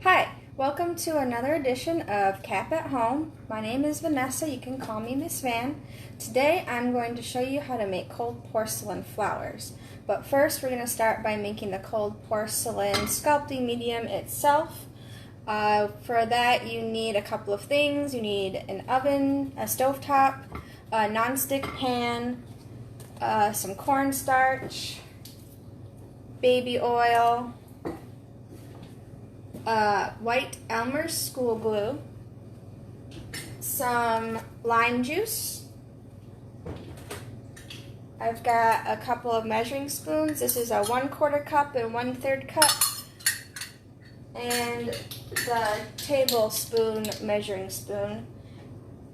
Hi, welcome to another edition of Cap at Home. My name is Vanessa, you can call me Miss Van. Today I'm going to show you how to make cold porcelain flowers. But first we're going to start by making the cold porcelain sculpting medium itself. For that you need a couple of things. You need an oven, a stovetop, a nonstick pan, some cornstarch, baby oil, white Elmer school glue, some lime juice. I've got a couple of measuring spoons. This is a 1/4 cup and 1/3 cup, and the tablespoon measuring spoon,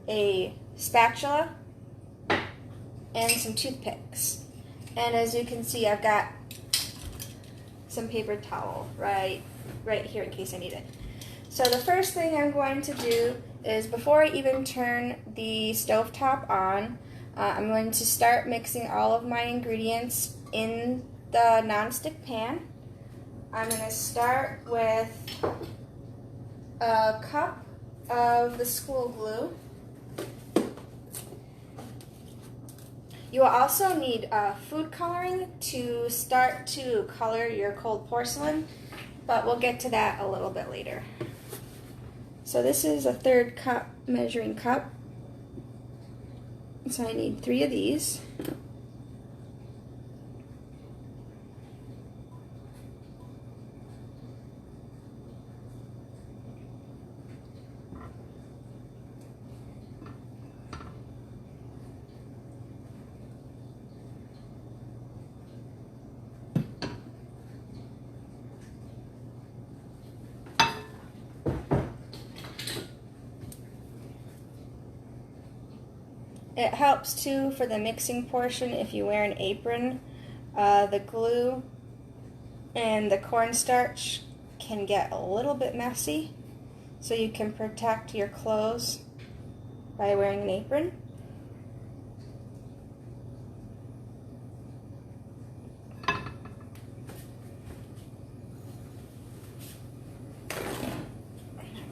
a spatula, and some toothpicks. And as you can see, I've got some paper towel right here in case I need it. So the first thing I'm going to do is, before I even turn the stovetop on, I'm going to start mixing all of my ingredients in the nonstick pan. I'm going to start with a cup of the school glue. You will also need food coloring to start to color your cold porcelain, but we'll get to that a little bit later. So this is a 1/3 cup measuring cup. So I need 3 of these. It helps too for the mixing portion if you wear an apron. The glue and the cornstarch can get a little bit messy, so you can protect your clothes by wearing an apron. I'm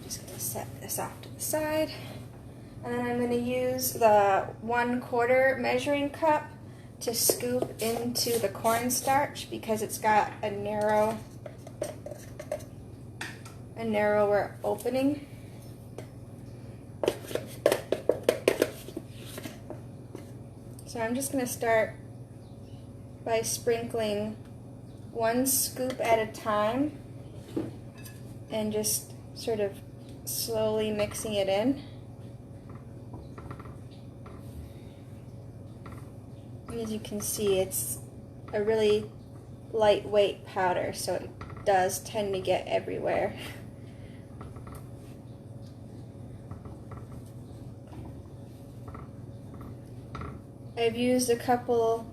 just going to set this off to the side. And then I'm going to use the 1/4 measuring cup to scoop into the cornstarch because it's got a narrower opening. So I'm just going to start by sprinkling 1 scoop at a time and just sort of slowly mixing it in. As you can see, it's a really lightweight powder, so it does tend to get everywhere. I've used a couple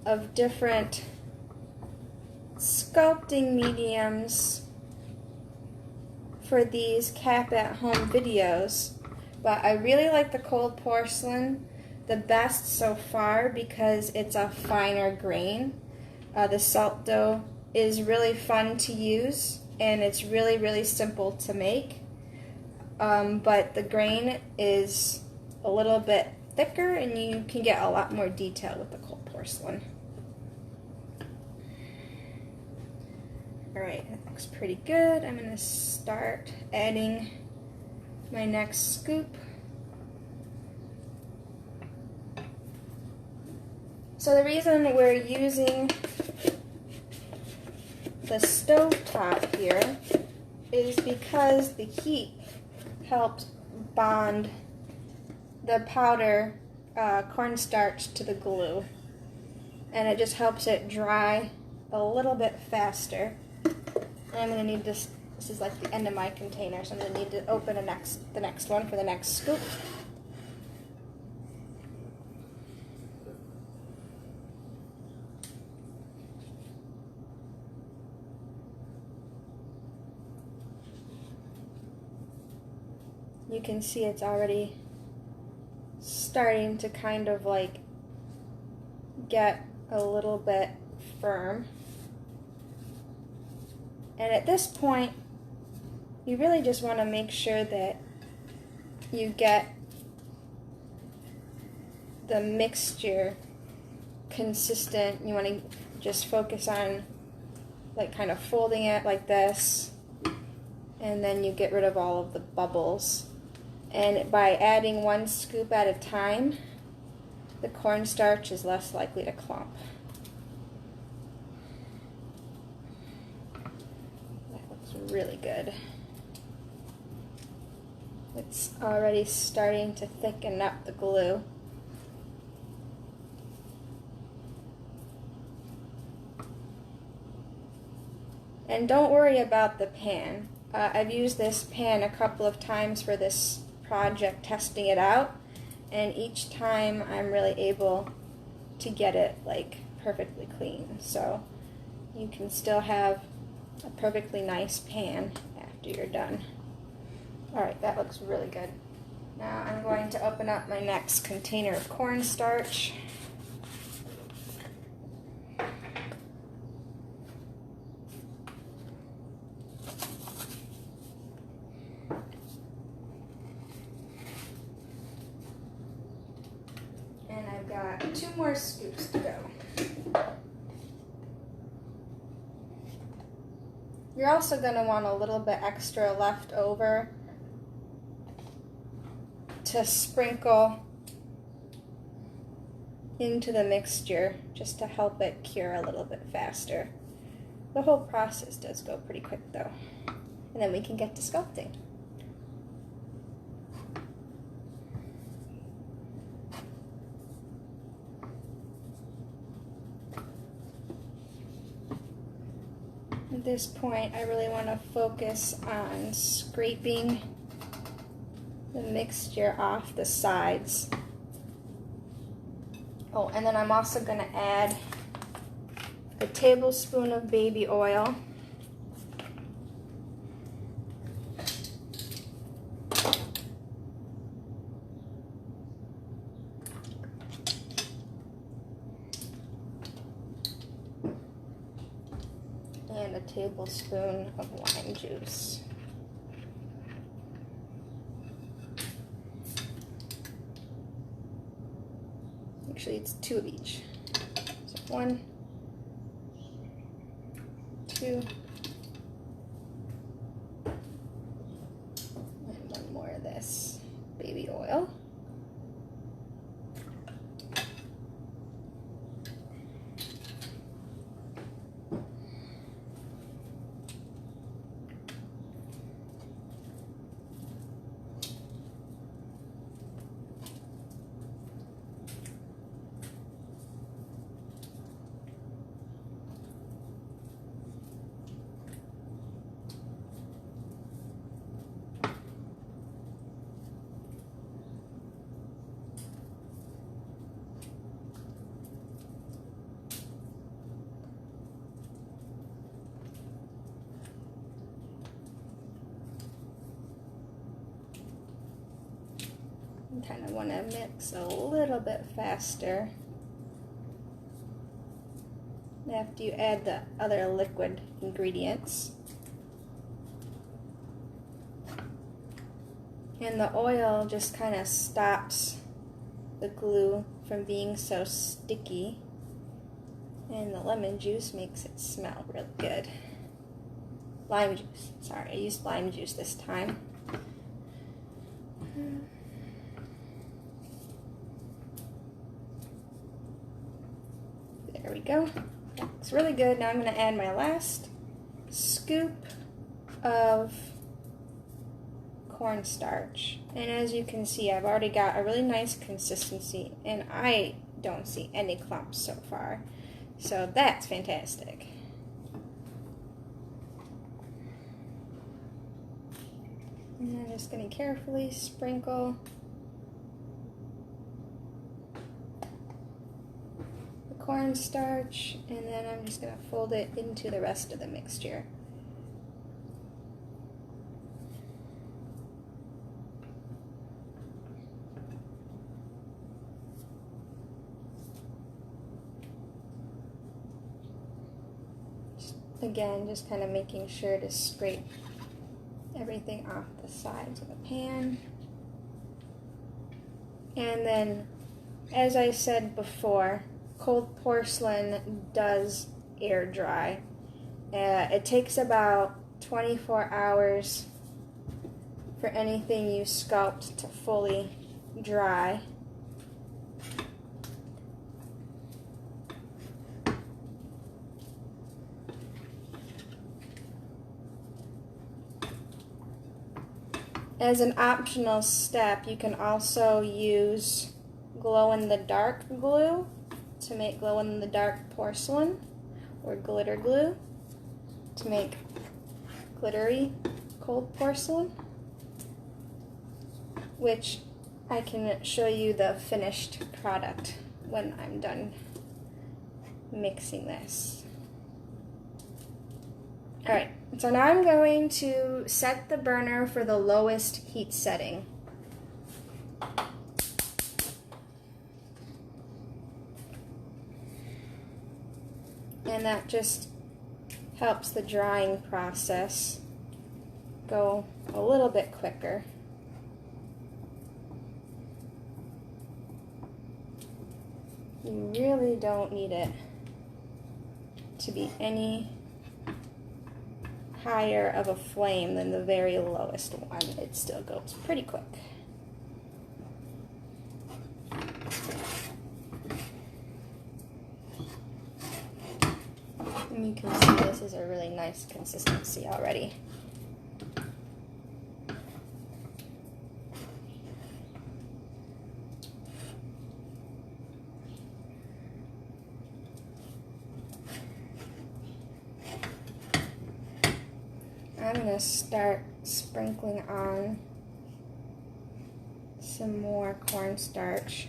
of different sculpting mediums for these Cap at Home videos, but I really like the cold porcelain the best so far because it's a finer grain. The salt dough is really fun to use and it's really simple to make, but the grain is a little bit thicker and you can get a lot more detail with the cold porcelain. Alright, that looks pretty good. I'm going to start adding my next scoop. So the reason we're using the stovetop here is because the heat helps bond the powder cornstarch to the glue, and it just helps it dry a little bit faster. And I'm going to need this. This is like the end of my container, so I'm going to need to open the next one for the next scoop. You can see it's already starting to kind of like get a little bit firm. And at this point, you really just want to make sure that you get the mixture consistent. You want to just focus on like kind of folding it like this, and then you get rid of all of the bubbles. And by adding 1 scoop at a time, the cornstarch is less likely to clump. That looks really good. It's already starting to thicken up the glue. And don't worry about the pan. I've used this pan a couple of times for this project, testing it out, and each time I'm really able to get it like perfectly clean. So you can still have a perfectly nice pan after you're done. Alright, that looks really good. Now I'm going to open up my next container of cornstarch. And I've got 2 more scoops to go. You're also going to want a little bit extra left over to sprinkle into the mixture just to help it cure a little bit faster. The whole process does go pretty quick though. And then we can get to sculpting. At this point, I really want to focus on scraping the mixture off the sides. Oh, and then I'm also going to add a tablespoon of baby oil. And a tablespoon of lime juice. Actually, it's 2 of each. So 1, 2, and 1 more of this baby oil. Kind of want to mix a little bit faster after you add the other liquid ingredients. And the oil just kind of stops the glue from being so sticky, and the lemon juice makes it smell really good. Lime juice, sorry, I used lime juice this time. There we go. That looks really good. Now I'm going to add my last scoop of cornstarch. And as you can see, I've already got a really nice consistency, and I don't see any clumps so far. So that's fantastic. And I'm just going to carefully sprinkle cornstarch, and then I'm just going to fold it into the rest of the mixture. Again, just kind of making sure to scrape everything off the sides of the pan. And then, as I said before, cold porcelain does air dry. It takes about 24 hours for anything you sculpt to fully dry. As an optional step, you can also use glow-in-the-dark glue to make glow-in-the-dark porcelain, or glitter glue to make glittery cold porcelain, which I can show you the finished product when I'm done mixing this. Alright, so now I'm going to set the burner for the lowest heat setting. And that just helps the drying process go a little bit quicker. You really don't need it to be any higher of a flame than the very lowest one. It still goes pretty quick. And you can see this is a really nice consistency already. I'm going to start sprinkling on some more cornstarch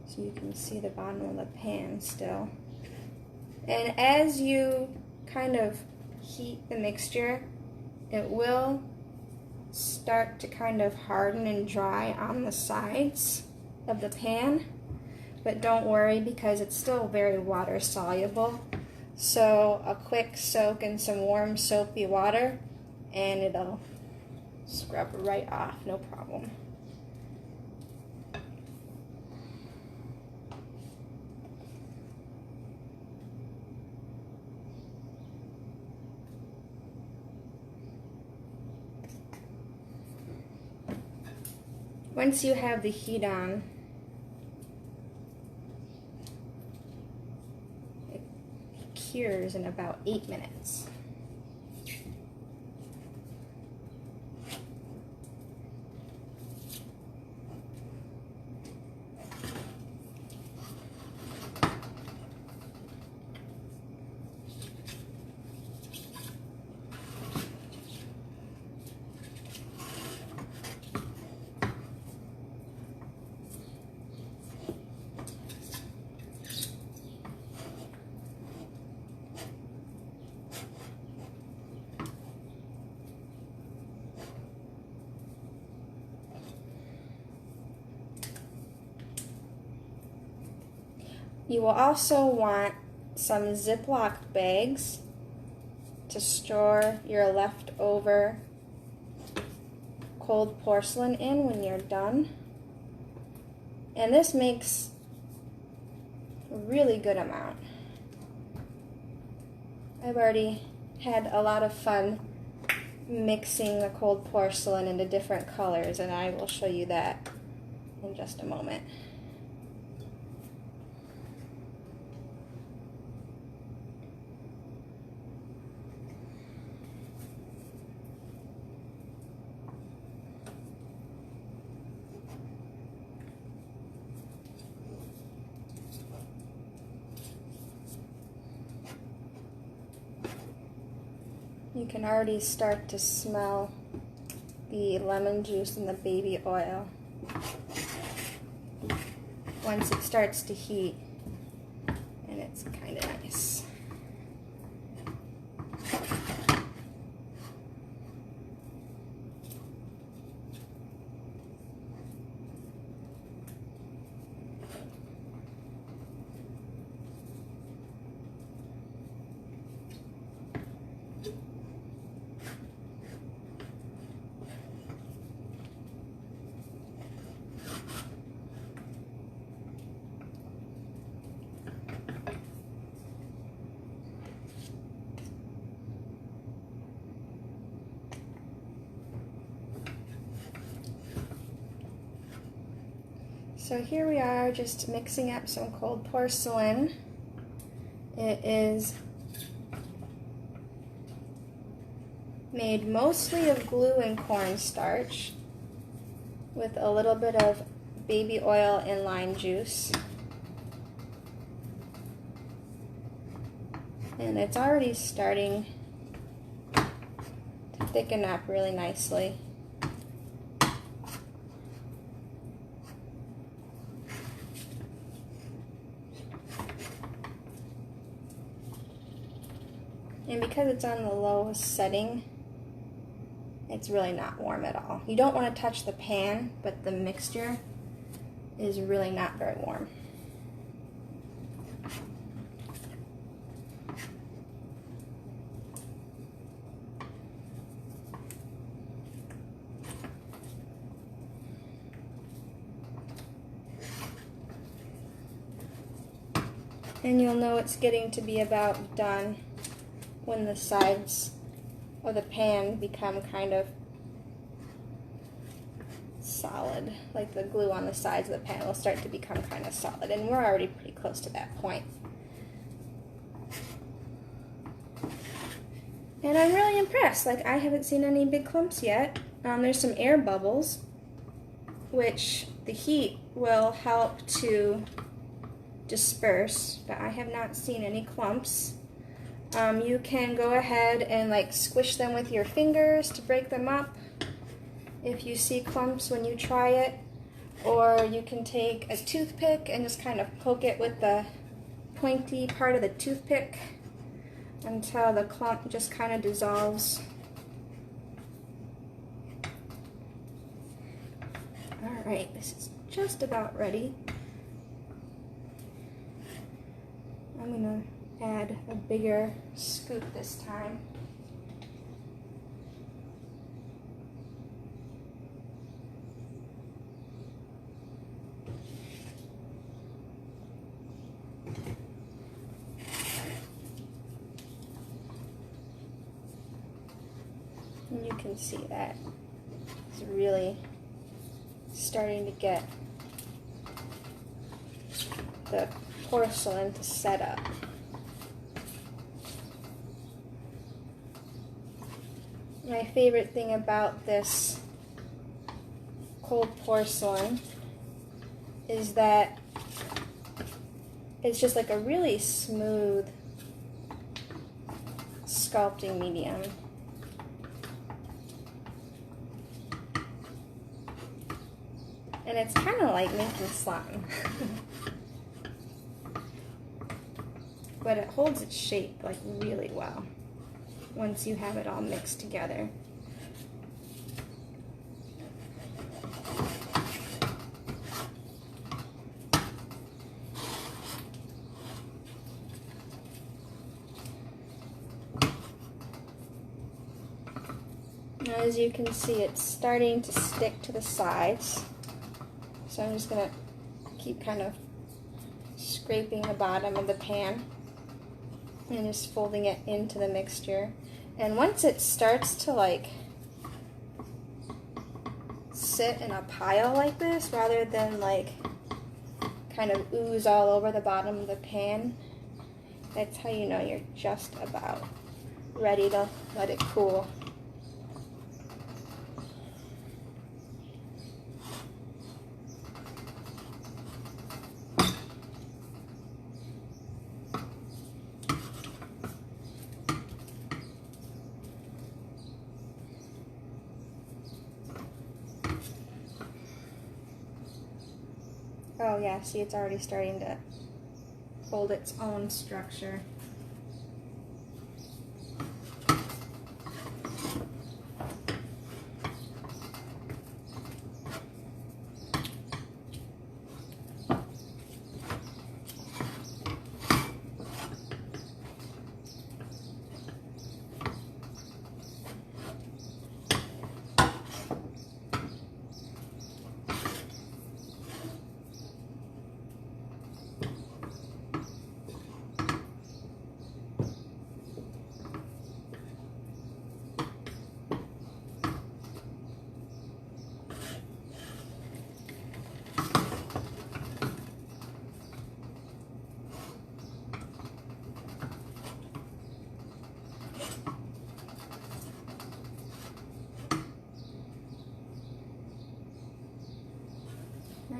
so you can see the bottom of the pan still. And as you kind of heat the mixture, it will start to kind of harden and dry on the sides of the pan, but don't worry because it's still very water soluble. So a quick soak in some warm soapy water and it'll scrub right off, no problem. Once you have the heat on, cures in about 8 minutes. You will also want some Ziploc bags to store your leftover cold porcelain in when you're done. And this makes a really good amount. I've already had a lot of fun mixing the cold porcelain into different colors, and I will show you that in just a moment. You can already start to smell the lemon juice and the baby oil once it starts to heat, and it's kind of nice. So here we are, just mixing up some cold porcelain. It is made mostly of glue and cornstarch with a little bit of baby oil and lime juice. And it's already starting to thicken up really nicely. And because it's on the lowest setting, it's really not warm at all. You don't want to touch the pan, but the mixture is really not very warm. And you'll know it's getting to be about done when the sides of the pan become kind of solid, like the glue on the sides of the pan will start to become kind of solid, and we're already pretty close to that point. And I'm really impressed. Like, I haven't seen any big clumps yet. There's some air bubbles, which the heat will help to disperse, but I have not seen any clumps. You can go ahead and like squish them with your fingers to break them up if you see clumps when you try it, or you can take a toothpick and just kind of poke it with the pointy part of the toothpick until the clump just kind of dissolves. Alright, this is just about ready. I'm going to add a bigger scoop this time. And you can see that it's really starting to get the porcelain to set up. My favorite thing about this cold porcelain is that it's just like a really smooth sculpting medium. And it's kind of like making slime. But it holds its shape like really well once you have it all mixed together. Now, as you can see, it's starting to stick to the sides. So I'm just going to keep kind of scraping the bottom of the pan and just folding it into the mixture. And once it starts to like sit in a pile like this rather than like kind of ooze all over the bottom of the pan, that's how you know you're just about ready to let it cool. Oh yeah, see, it's already starting to hold its own structure.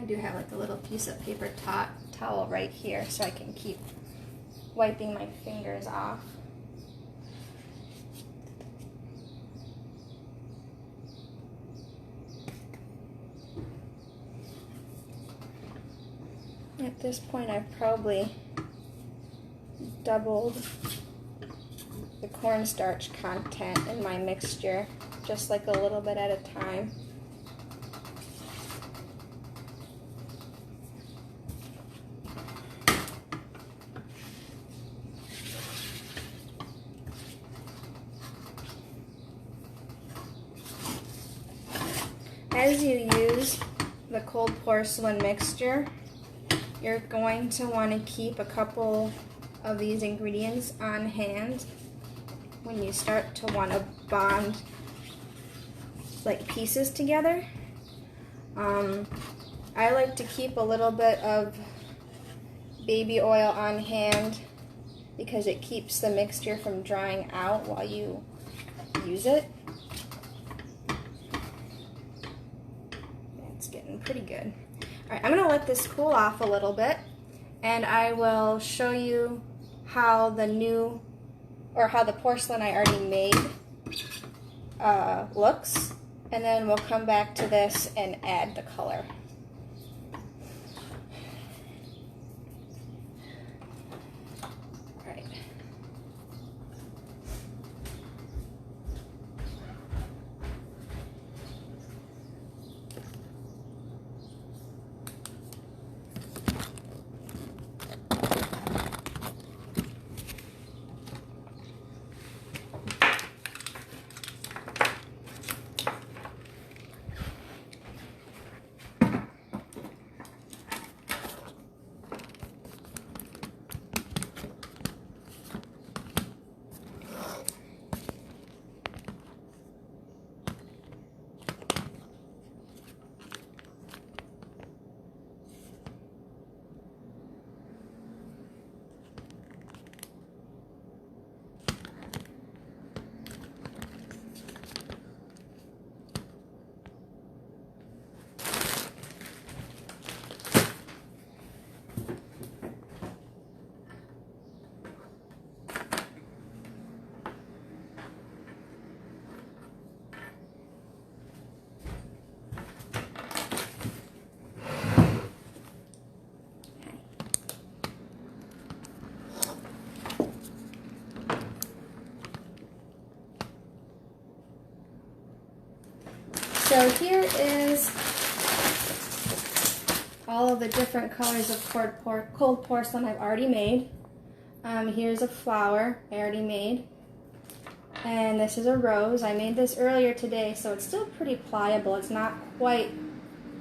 I do have like a little piece of paper towel right here so I can keep wiping my fingers off. At this point, I've probably doubled the cornstarch content in my mixture, just like a little bit at a time. As you use the cold porcelain mixture, you're going to want to keep a couple of these ingredients on hand when you start to want to bond like pieces together. I like to keep a little bit of baby oil on hand because it keeps the mixture from drying out while you use it. It's getting pretty good. Alright, I'm going to let this cool off a little bit, and I will show you how the porcelain I already made looks, and then we'll come back to this and add the color. Alright. So here is all of the different colors of cold porcelain I've already made. Here's a flower I already made. And this is a rose. I made this earlier today, so it's still pretty pliable. It's not quite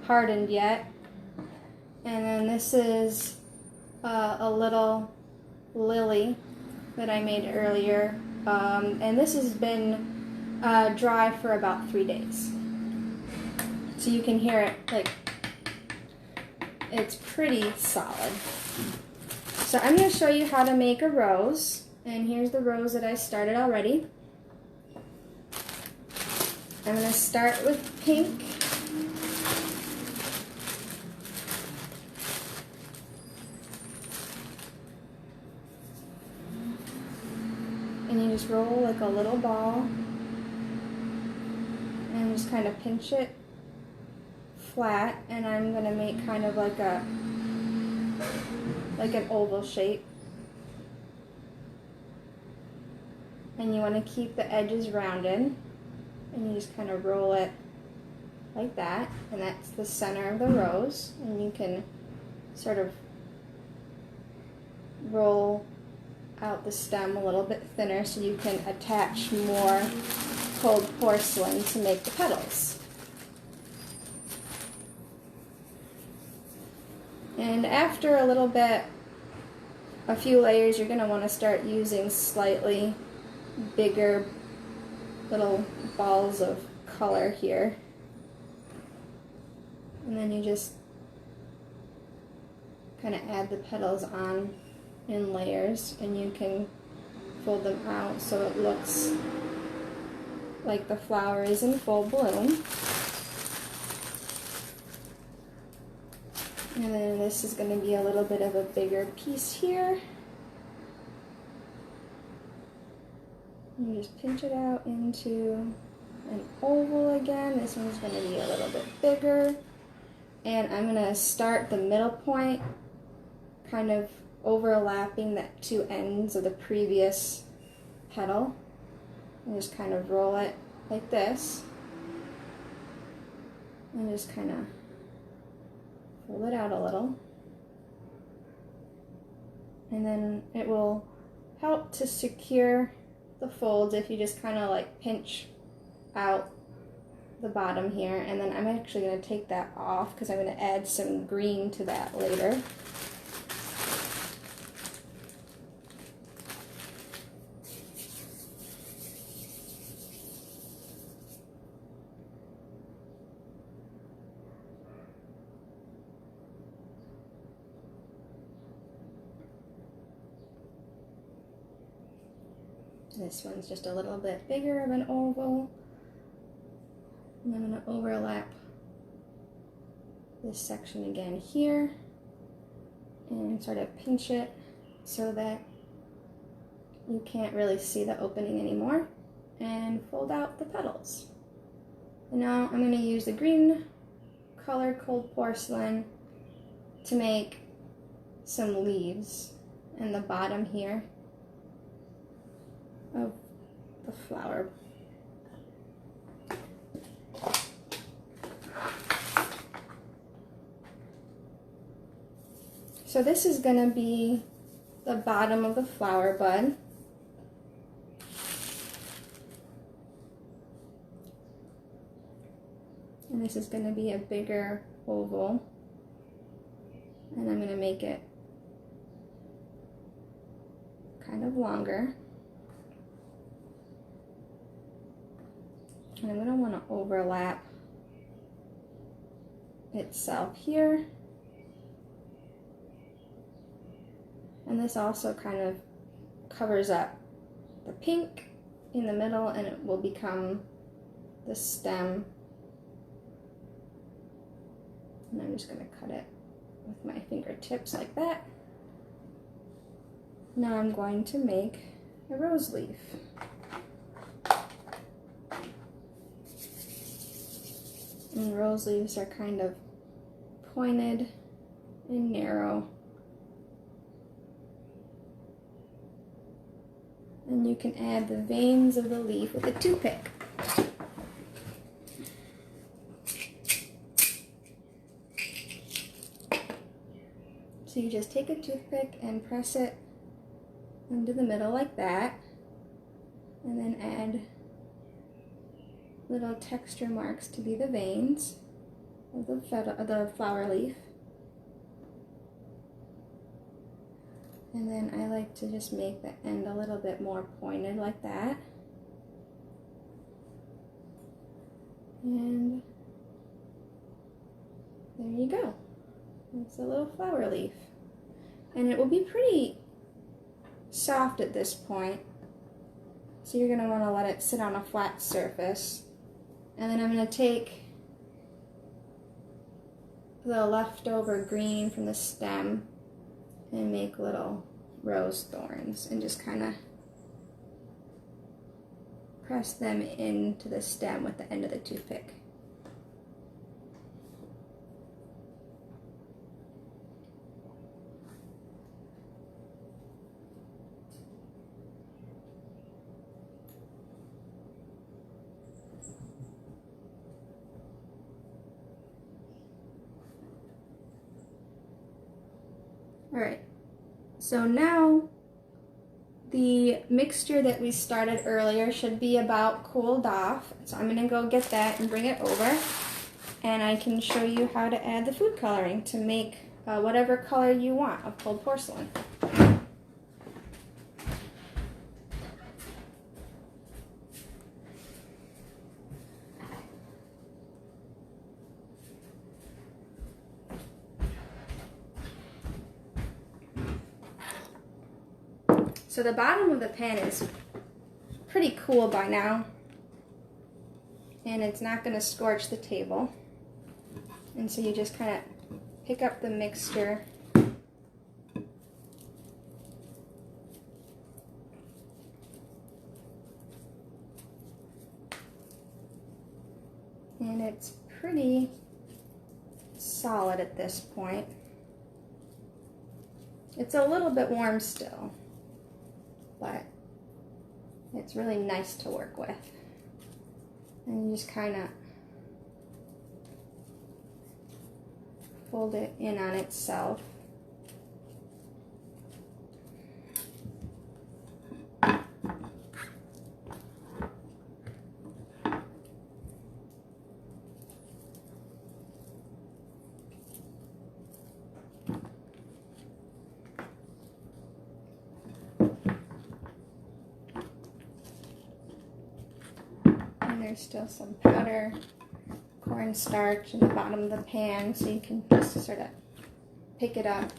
hardened yet. And then this is a little lily that I made earlier. And this has been dry for about 3 days. So you can hear it, like, it's pretty solid. So I'm going to show you how to make a rose. And here's the rose that I started already. I'm going to start with pink. And you just roll like a little ball. And just kind of pinch it flat, and I'm going to make kind of like an oval shape. And you want to keep the edges rounded, and you just kind of roll it like that, and that's the center of the rose. And you can sort of roll out the stem a little bit thinner so you can attach more cold porcelain to make the petals. And after a little bit, a few layers, you're going to want to start using slightly bigger little balls of color here. And then you just kind of add the petals on in layers, and you can fold them out so it looks like the flower is in full bloom. And then this is going to be a little bit of a bigger piece here. You just pinch it out into an oval again. This one's going to be a little bit bigger. And I'm going to start the middle point, kind of overlapping the two ends of the previous petal. And just kind of roll it like this. And just kind of fold it out a little. And then it will help to secure the folds if you just kind of like pinch out the bottom here. And then I'm actually going to take that off because I'm going to add some green to that later. This one's just a little bit bigger of an oval. And I'm going to overlap this section again here and sort of pinch it so that you can't really see the opening anymore, and fold out the petals. And now I'm going to use the green color Cold Porcelain to make some leaves in the bottom here of the flower. So this is going to be the bottom of the flower bud. And this is going to be a bigger oval. And I'm going to make it kind of longer. And I'm going to want to overlap itself here. And this also kind of covers up the pink in the middle, and it will become the stem. And I'm just going to cut it with my fingertips like that. Now I'm going to make a rose leaf. And rose leaves are kind of pointed and narrow. And you can add the veins of the leaf with a toothpick. So you just take a toothpick and press it into the middle like that, and then add little texture marks to be the veins of the flower leaf. And then I like to just make the end a little bit more pointed like that. And there you go. It's a little flower leaf. And it will be pretty soft at this point. So you're going to want to let it sit on a flat surface. And then I'm going to take the leftover green from the stem and make little rose thorns and just kind of press them into the stem with the end of the toothpick. Alright, so now the mixture that we started earlier should be about cooled off. So I'm going to go get that and bring it over, and I can show you how to add the food coloring to make whatever color you want of cold porcelain. So the bottom of the pan is pretty cool by now, and it's not going to scorch the table. And so you just kind of pick up the mixture. And it's pretty solid at this point. It's a little bit warm still, but it's really nice to work with. And you just kind of fold it in on itself. There's still some powder cornstarch in the bottom of the pan, so you can just sort of pick it up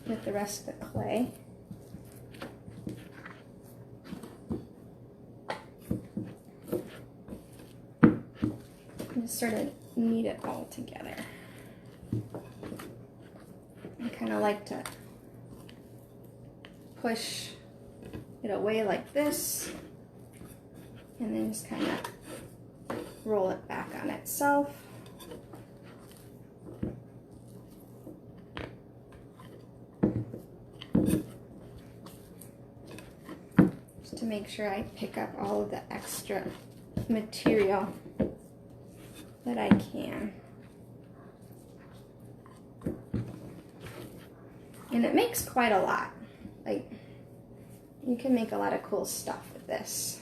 with the rest of the clay. Just sort of knead it all together. I kind of like to push it away like this, and then just kind of roll it back on itself. Just to make sure I pick up all of the extra material that I can. And it makes quite a lot. Like, you can make a lot of cool stuff with this.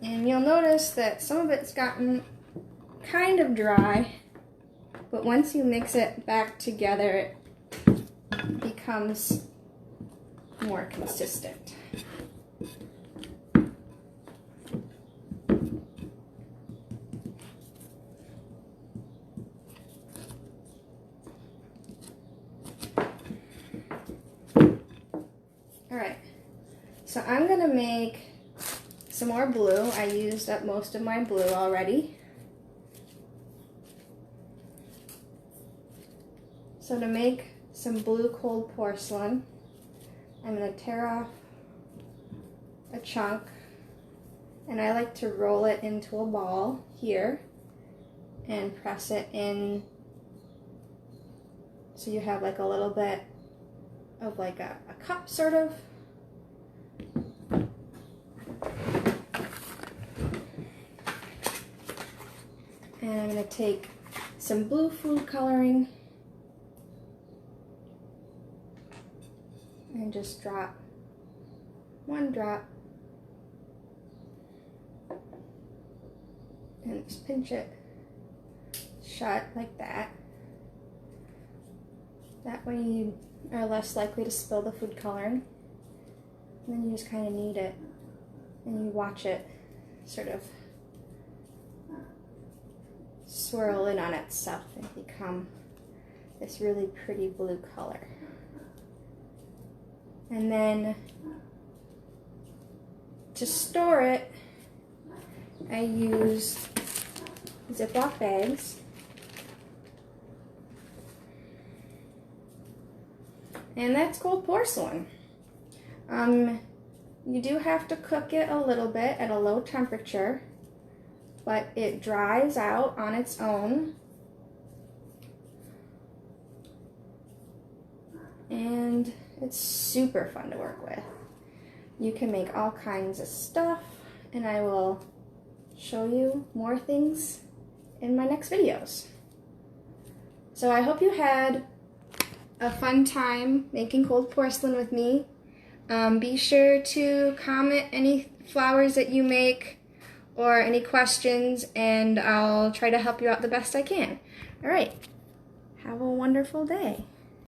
And you'll notice that some of it's gotten kind of dry, but once you mix it back together, it becomes more consistent. So I'm gonna make some more blue. I used up most of my blue already. So to make some blue cold porcelain, I'm gonna tear off a chunk, and I like to roll it into a ball here and press it in so you have like a little bit of like a cup sort of. And I'm going to take some blue food coloring and just drop one drop and just pinch it shut like that. That way you are less likely to spill the food coloring. And then you just kind of knead it and you watch it sort of swirl in on itself and become this really pretty blue color. And then to store it, I use Ziploc bags. And that's cold porcelain. You do have to cook it a little bit at a low temperature, but it dries out on its own. And it's super fun to work with. You can make all kinds of stuff, and I will show you more things in my next videos. So I hope you had a fun time making cold porcelain with me. Be sure to comment any flowers that you make or any questions, and I'll try to help you out the best I can. All right, have a wonderful day.